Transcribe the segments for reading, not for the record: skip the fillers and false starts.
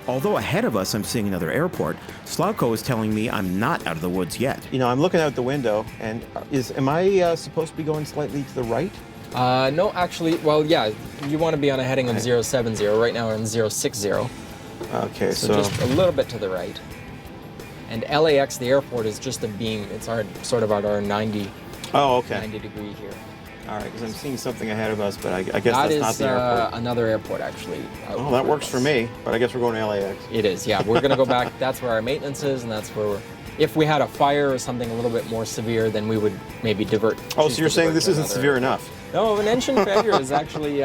Although ahead of us I'm seeing another airport, Slavko is telling me I'm not out of the woods yet. You know, I'm looking out the window, and am I supposed to be going slightly to the right? No, actually, well, yeah, you want to be on a heading of 070. Right now we're in 060. Okay, So just a little bit to the right. And LAX, the airport, is just a beam. It's our sort of at our 90. Oh, okay. 90 degree here. All right, because I'm seeing something ahead of us, but I guess that's not the airport. That is another airport, actually. Oh, that works for me, but I guess we're going to LAX. It is, yeah. We're going to go back. That's where our maintenance is, and that's where if we had a fire or something a little bit more severe, then we would maybe divert. Oh, so you're saying this isn't severe enough? No, an engine failure is actually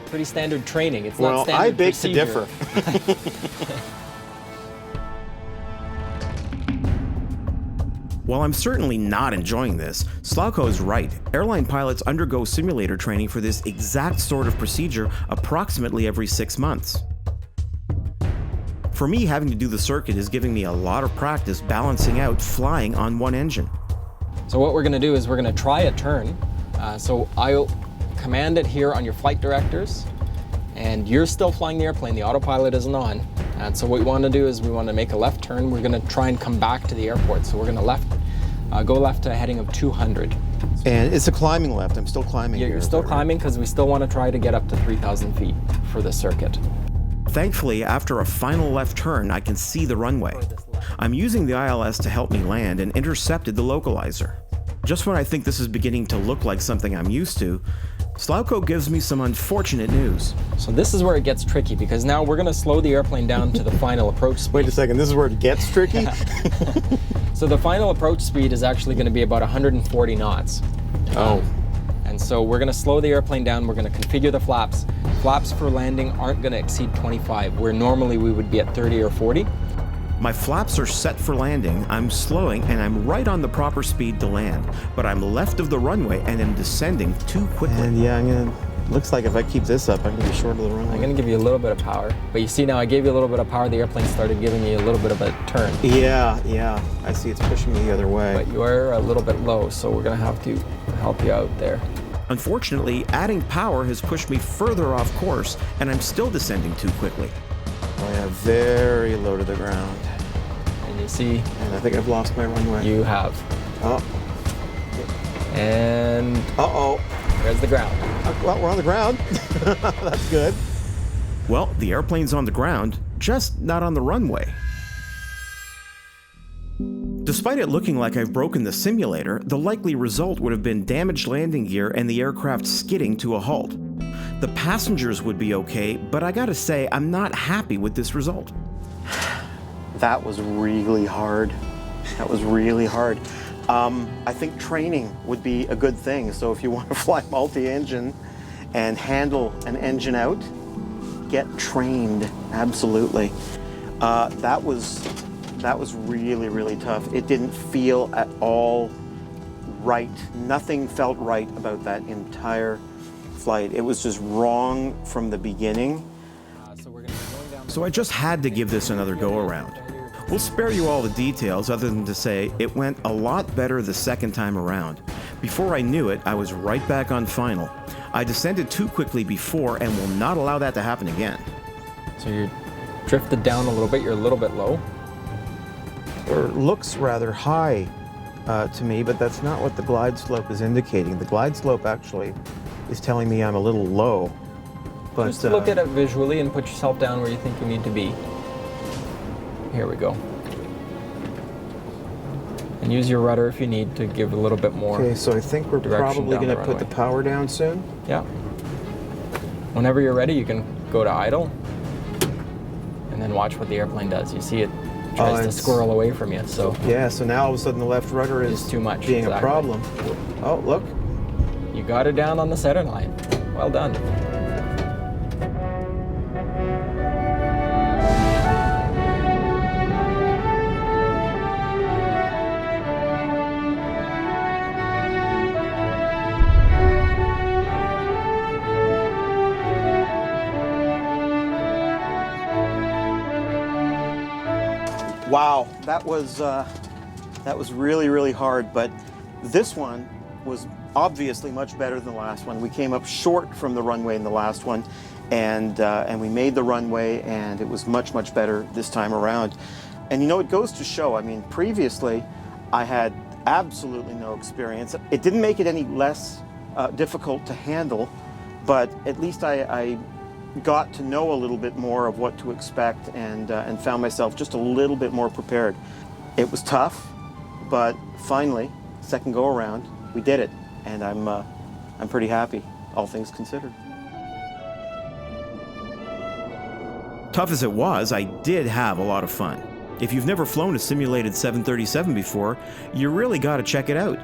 pretty standard training. It's not standard I beg procedure. to differ. While I'm certainly not enjoying this, Slavko is right. Airline pilots undergo simulator training for this exact sort of procedure approximately every 6 months. For me, having to do the circuit is giving me a lot of practice balancing out flying on one engine. So what we're going to do is we're going to try a turn. So I'll command it here on your flight directors, and you're still flying the airplane, the autopilot isn't on. And so what we want to do is we want to make a left turn. We're going to try and come back to the airport. So we're going to go left to a heading of 200. And it's a climbing left. I'm still climbing here. You're still climbing because we still want to try to get up to 3,000 feet for the circuit. Thankfully, after a final left turn, I can see the runway. I'm using the ILS to help me land and intercepted the localizer. Just when I think this is beginning to look like something I'm used to, Slavko gives me some unfortunate news. So this is where it gets tricky, because now we're going to slow the airplane down to the final approach speed. Wait a second, this is where it gets tricky? So the final approach speed is actually going to be about 140 knots. Oh. And so we're going to slow the airplane down. We're going to configure the flaps. Flaps for landing aren't going to exceed 25, where normally we would be at 30 or 40. My flaps are set for landing, I'm slowing, and I'm right on the proper speed to land, but I'm left of the runway and am descending too quickly. And yeah, looks like if I keep this up, I'm going to be short of the runway. I'm going to give you a little bit of power. But you see now I gave you a little bit of power, the airplane started giving me a little bit of a turn. Yeah, I see it's pushing me the other way. But you are a little bit low, so we're going to have to help you out there. Unfortunately, adding power has pushed me further off course, and I'm still descending too quickly. I am very low to the ground. And you see... And I think I've lost my runway. You have. Oh. And... Uh-oh. There's the ground. Well, we're on the ground. That's good. Well, the airplane's on the ground, just not on the runway. Despite it looking like I've broken the simulator, the likely result would have been damaged landing gear and the aircraft skidding to a halt. The passengers would be okay, but I gotta say, I'm not happy with this result. That was really hard. That was really hard. I think training would be a good thing. So if you want to fly multi-engine and handle an engine out, get trained, absolutely. That was really, really tough. It didn't feel at all right. Nothing felt right about that entire flight. It was just wrong from the beginning. So I just had to give this another go-around. We'll spare you all the details other than to say it went a lot better the second time around. Before I knew it, I was right back on final. I descended too quickly before and will not allow that to happen again. So you're drifted down a little bit, you're a little bit low. It looks rather high to me, but that's not what the glide slope is indicating. The glide slope actually is telling me I'm a little low. But just look at it visually and put yourself down where you think you need to be. Here we go. And use your rudder if you need to give a little bit more. Okay, so I think we're probably going to put the power down soon. Yeah. Whenever you're ready, you can go to idle and then watch what the airplane does. You see it tries to squirrel away from you. So yeah, so now all of a sudden the left rudder is too much, being a problem. Oh, look. You got it down on the center line. Well done. Wow, that was really, really hard, but this one was obviously much better than the last one. We came up short from the runway in the last one, and we made the runway, and it was much, much better this time around. And you know, it goes to show, I mean, previously I had absolutely no experience. It didn't make it any less difficult to handle, but at least I got to know a little bit more of what to expect, and found myself just a little bit more prepared. It was tough, but finally, second go around, we did it, and I'm pretty happy, all things considered. Tough as it was, I did have a lot of fun. If you've never flown a simulated 737 before, you really got to check it out.